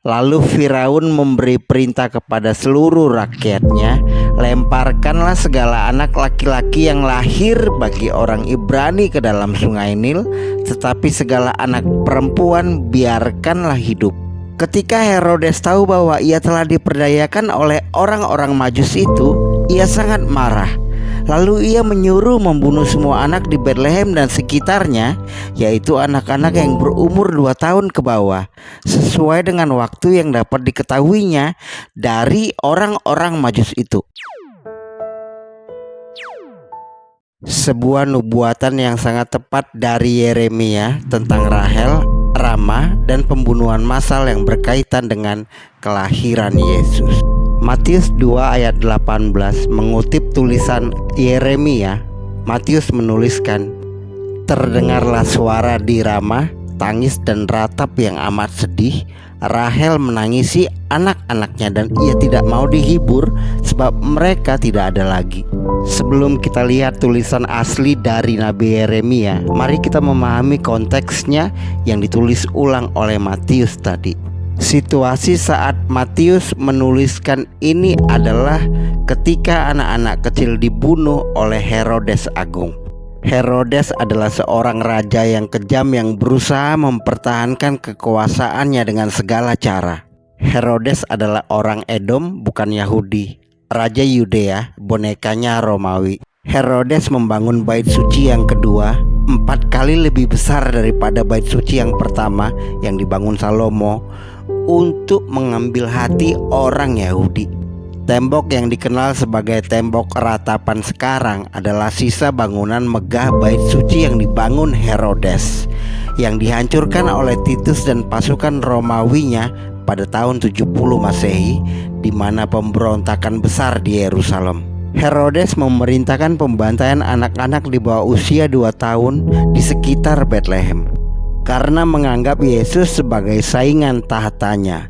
Lalu Firaun memberi perintah kepada seluruh rakyatnya, lemparkanlah segala anak laki-laki yang lahir bagi orang Ibrani ke dalam sungai Nil, tetapi segala anak perempuan biarkanlah hidup. Ketika Herodes tahu bahwa ia telah diperdayakan oleh orang-orang Majus itu, ia sangat marah. Lalu ia menyuruh membunuh semua anak di Betlehem dan sekitarnya, yaitu anak-anak yang berumur 2 tahun ke bawah, sesuai dengan waktu yang dapat diketahuinya dari orang-orang Majus itu. Sebuah nubuatan yang sangat tepat dari Yeremia tentang Rahel, Rama, dan pembunuhan massal yang berkaitan dengan kelahiran Yesus. Matius 2 ayat 18 mengutip tulisan Yeremia. Matius menuliskan, "Terdengarlah suara di Rama, tangis dan ratap yang amat sedih. Rahel menangisi anak-anaknya dan ia tidak mau dihibur sebab mereka tidak ada lagi." Sebelum kita lihat tulisan asli dari Nabi Yeremia, mari kita memahami konteksnya yang ditulis ulang oleh Matius tadi. Situasi saat Matius menuliskan ini adalah ketika anak-anak kecil dibunuh oleh Herodes Agung. Herodes adalah seorang raja yang kejam yang berusaha mempertahankan kekuasaannya dengan segala cara. Herodes adalah orang Edom, bukan Yahudi. Raja Yudea, bonekanya Romawi. Herodes membangun bait suci yang kedua 4 kali lebih besar daripada bait suci yang pertama yang dibangun Salomo, untuk mengambil hati orang Yahudi. Tembok yang dikenal sebagai tembok ratapan sekarang adalah sisa bangunan megah bait suci yang dibangun Herodes, yang dihancurkan oleh Titus dan pasukan Romawinya pada tahun 70 Masehi, di mana pemberontakan besar di Yerusalem. Herodes memerintahkan pembantaian anak-anak di bawah usia 2 tahun di sekitar Betlehem. Karena menganggap Yesus sebagai saingan tahtanya,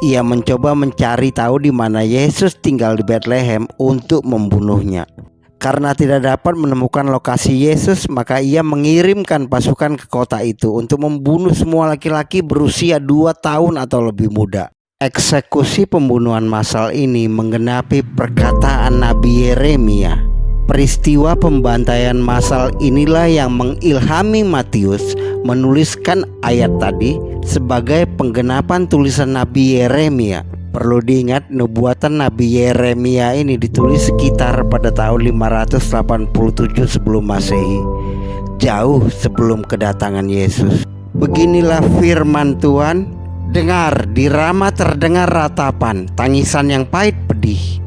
ia mencoba mencari tahu di mana Yesus tinggal di Betlehem untuk membunuhnya. Karena tidak dapat menemukan lokasi Yesus, maka ia mengirimkan pasukan ke kota itu untuk membunuh semua laki-laki berusia 2 tahun atau lebih muda. Eksekusi pembunuhan massal ini menggenapi perkataan Nabi Yeremia. Peristiwa pembantaian massal inilah yang mengilhami Matius menuliskan ayat tadi sebagai penggenapan tulisan Nabi Yeremia. Perlu diingat, nubuatan Nabi Yeremia ini ditulis sekitar pada tahun 587 sebelum Masehi, jauh sebelum kedatangan Yesus. Beginilah firman Tuhan, "Dengar, di Rama terdengar ratapan, tangisan yang pahit pedih.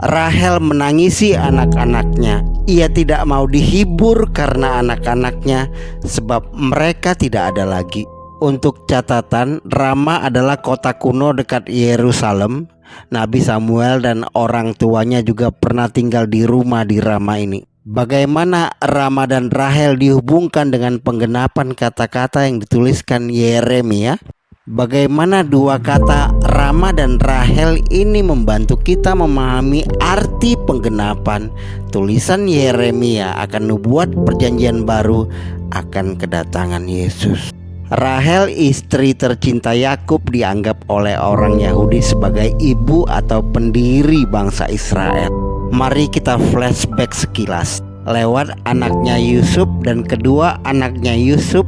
Rahel menangisi anak-anaknya. Ia tidak mau dihibur karena anak-anaknya, sebab mereka tidak ada lagi." Untuk catatan, Rama adalah kota kuno dekat Yerusalem. Nabi Samuel dan orang tuanya juga pernah tinggal di rumah di Rama ini. Bagaimana Rama dan Rahel dihubungkan dengan penggenapan kata-kata yang dituliskan Yeremia? Bagaimana dua kata Rama dan Rahel ini membantu kita memahami arti penggenapan tulisan Yeremia akan nubuat perjanjian baru akan kedatangan Yesus. Rahel, istri tercinta Yakub, dianggap oleh orang Yahudi sebagai ibu atau pendiri bangsa Israel. Mari kita flashback sekilas. Lewat anaknya Yusuf dan kedua anaknya Yusuf,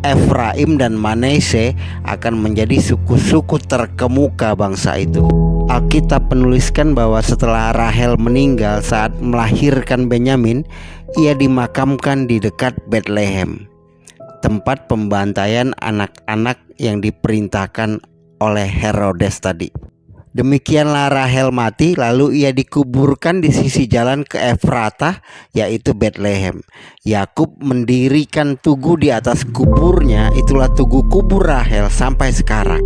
Efraim dan Manase akan menjadi suku-suku terkemuka bangsa itu. Alkitab menuliskan bahwa setelah Rahel meninggal saat melahirkan Benyamin, ia dimakamkan di dekat Betlehem, tempat pembantaian anak-anak yang diperintahkan oleh Herodes tadi. Demikianlah Rahel mati, lalu ia dikuburkan di sisi jalan ke Efratah, yaitu Betlehem. Yakub mendirikan tugu di atas kuburnya, itulah tugu kubur Rahel sampai sekarang.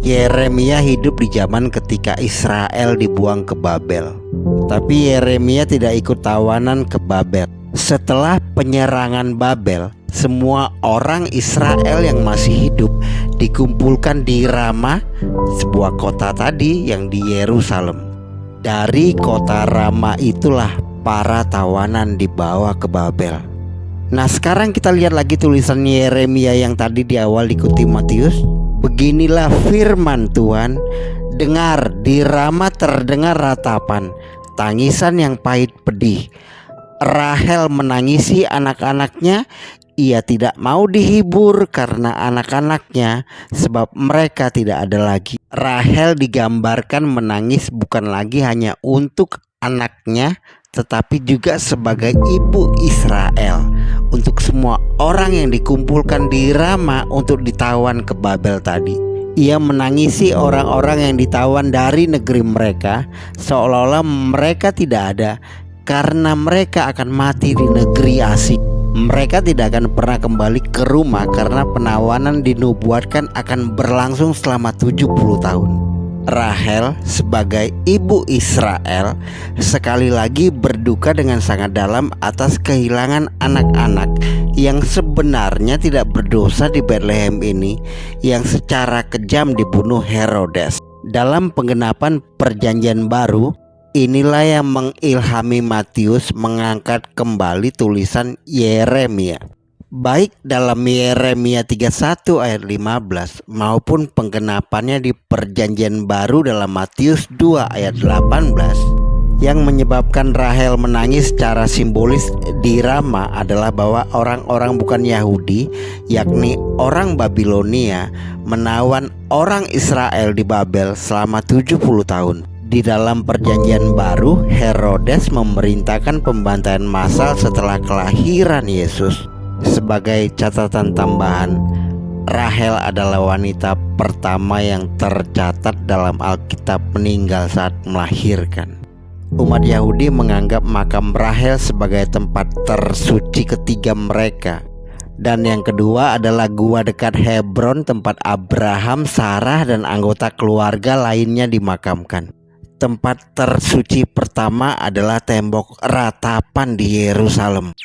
Yeremia hidup di zaman ketika Israel dibuang ke Babel. Tapi Yeremia tidak ikut tawanan ke Babel. Setelah penyerangan Babel, semua orang Israel yang masih hidup dikumpulkan di Rama, sebuah kota tadi yang di Yerusalem. Dari kota Rama itulah para tawanan dibawa ke Babel. Nah, sekarang kita lihat lagi tulisan Yeremia yang tadi di awal diikuti Matius. Beginilah firman Tuhan, dengar, di Rama terdengar ratapan, tangisan yang pahit pedih. Rahel menangisi anak-anaknya, ia tidak mau dihibur karena anak-anaknya, sebab mereka tidak ada lagi. Rahel digambarkan menangis bukan lagi hanya untuk anaknya, tetapi juga sebagai ibu Israel, untuk semua orang yang dikumpulkan di Rama untuk ditawan ke Babel tadi. Ia menangisi orang-orang yang ditawan dari negeri mereka, seolah-olah mereka tidak ada, karena mereka akan mati di negeri asing. Mereka tidak akan pernah kembali ke rumah karena penawanan dinubuatkan akan berlangsung selama 70 tahun. Rahel sebagai ibu Israel sekali lagi berduka dengan sangat dalam atas kehilangan anak-anak yang sebenarnya tidak berdosa di Bethlehem ini, yang secara kejam dibunuh Herodes. Dalam penggenapan perjanjian baru, inilah yang mengilhami Matius mengangkat kembali tulisan Yeremia, baik dalam Yeremia 31 ayat 15 maupun penggenapannya di perjanjian baru dalam Matius 2 ayat 18. Yang menyebabkan Rahel menangis secara simbolis di Rama adalah bahwa orang-orang bukan Yahudi, yakni orang Babilonia, menawan orang Israel di Babel selama 70 tahun. Di dalam perjanjian baru, Herodes memerintahkan pembantaian massal setelah kelahiran Yesus. Sebagai catatan tambahan, Rahel adalah wanita pertama yang tercatat dalam Alkitab meninggal saat melahirkan. Umat Yahudi menganggap makam Rahel sebagai tempat tersuci ketiga mereka. Dan yang kedua adalah gua dekat Hebron, tempat Abraham, Sarah, dan anggota keluarga lainnya dimakamkan. Tempat tersuci pertama adalah tembok ratapan di Yerusalem.